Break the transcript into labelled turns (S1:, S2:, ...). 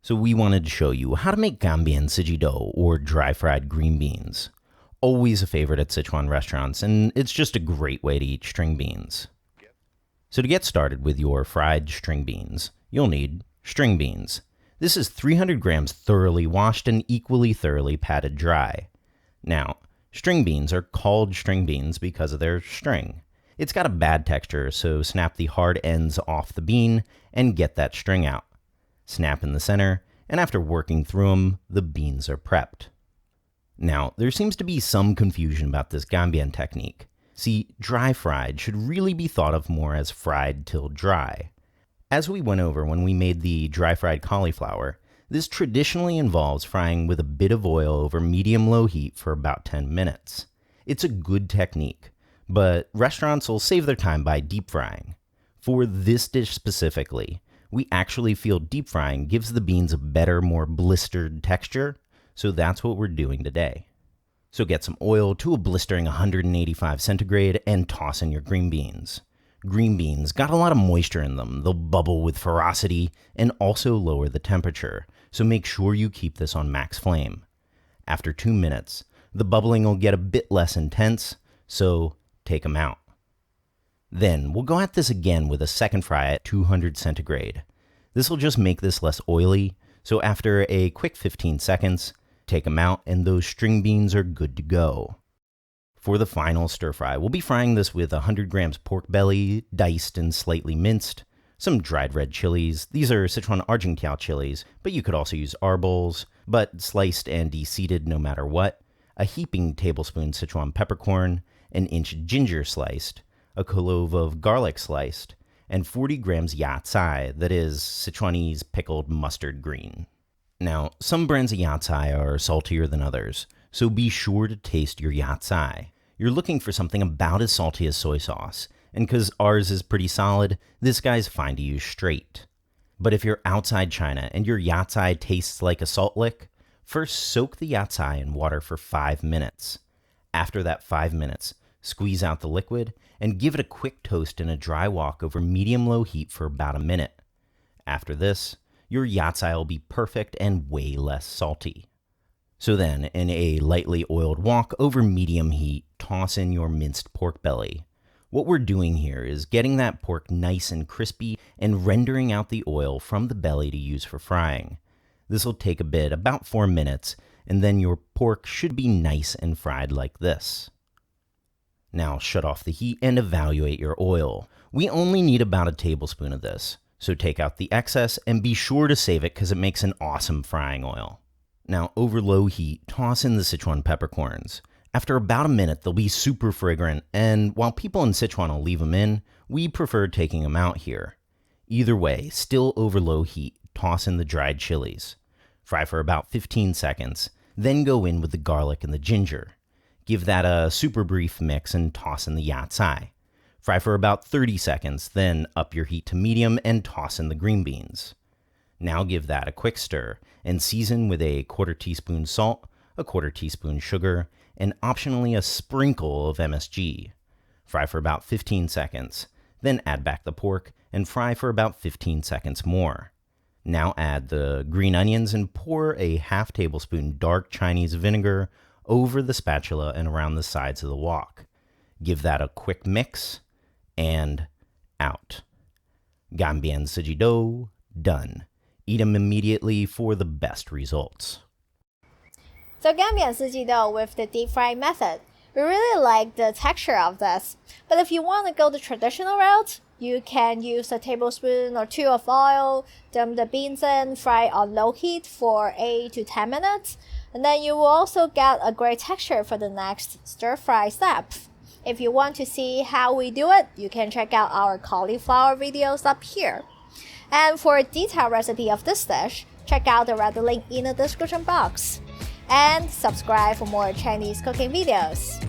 S1: So we wanted to show you how to make干煸四季豆, or dry fried green beans. Always a favorite at Sichuan restaurants, and it's just a great way to eat string beans. So to get started with your fried string beans, you'll need string beans. This is 300 grams thoroughly washed and equally thoroughly patted dry. Now, string beans are called string beans because of their string. It's got a bad texture, so snap the hard ends off the bean and get that string out. Snap in the center, and after working through them, the beans are prepped. Now, there seems to be some confusion about this干煸technique. See, dry fried should really be thought of more as fried till dry. As we went over when we made the dry fried cauliflower, this traditionally involves frying with a bit of oil over medium-low heat for about 10 minutes. It's a good technique, but restaurants will save their time by deep frying. For this dish specifically, we actually feel deep frying gives the beans a better, more blistered texture, so that's what we're doing today. So get some oil to a blistering 185 centigrade and toss in your green beans. Green beans got a lot of moisture in them. They'll bubble with ferocity and also lower the temperature, so make sure you keep this on max flame. After 2 minutes, the bubbling will get a bit less intense, so take them out. Then we'll go at this again with a second fry at 200 centigrade. This will just make this less oily, so after a quick 15 seconds, take them out and those string beans are good to go. For the final stir fry, we'll be frying this with 100 grams pork belly, diced and slightly minced, some dried red chilies. These are Sichuan Argentine chilies, but you could also use arbols, but sliced and de-seeded no matter what, a heaping tablespoon Sichuan peppercorn, an inch ginger sliced, a clove of garlic sliced, and 40 grams yacai, that is Sichuanese pickled mustard green. Now, some brands of yacai are saltier than others, so be sure to taste your yacai. You're looking for something about as salty as soy sauce, and because ours is pretty solid, this guy's fine to use straight. But if you're outside China and your yacai tastes like a salt lick, first soak the yacai in water for 5 minutes. After that 5 minutes, squeeze out the liquid and give it a quick toast in a dry wok over medium-low heat for about a minute. After this, your yacai will be perfect and way less salty. So then, in a lightly oiled wok over medium heat, toss in your minced pork belly. What we're doing here is getting that pork nice and crispy and rendering out the oil from the belly to use for frying. This will take a bit, about 4 minutes, and then your pork should be nice and fried like this. Now shut off the heat and evaluate your oil. We only need about a tablespoon of this, so take out the excess and be sure to save it because it makes an awesome frying oil. Now over low heat, toss in the Sichuan peppercorns. After about a minute, they'll be super fragrant, and while people in Sichuan will leave them in, we prefer taking them out here. Either way, still over low heat, toss in the dried chilies. Fry for about 15 seconds, then go in with the garlic and the ginger. Give that a super brief mix and toss in the yacai. Fry for about 30 seconds, then up your heat to medium and toss in the green beans. Now give that a quick stir and season with a 1/4 teaspoon salt, a 1/4 teaspoon sugar, and optionally a sprinkle of MSG. Fry for about 15 seconds, then add back the pork and fry for about 15 seconds more. Now add the green onions and pour a 1/2 tablespoon dark Chinese vinegar over the spatula and around the sides of the wok. Give that a quick mix, and out.干煸四季豆, done. Eat them immediately for the best results.
S2: So 干煸四季豆 with the deep fry method. We really like the texture of this. But if you want to go the traditional route, you can use a tablespoon or 2 of oil, dump the beans in, fry on low heat for 8 to 10 minutes. And then you will also get a great texture for the next stir-fry step. If you want to see how we do it, you can check out our cauliflower videos up here. And for a detailed recipe of this dish, check out the red link in the description box. And subscribe for more Chinese cooking videos.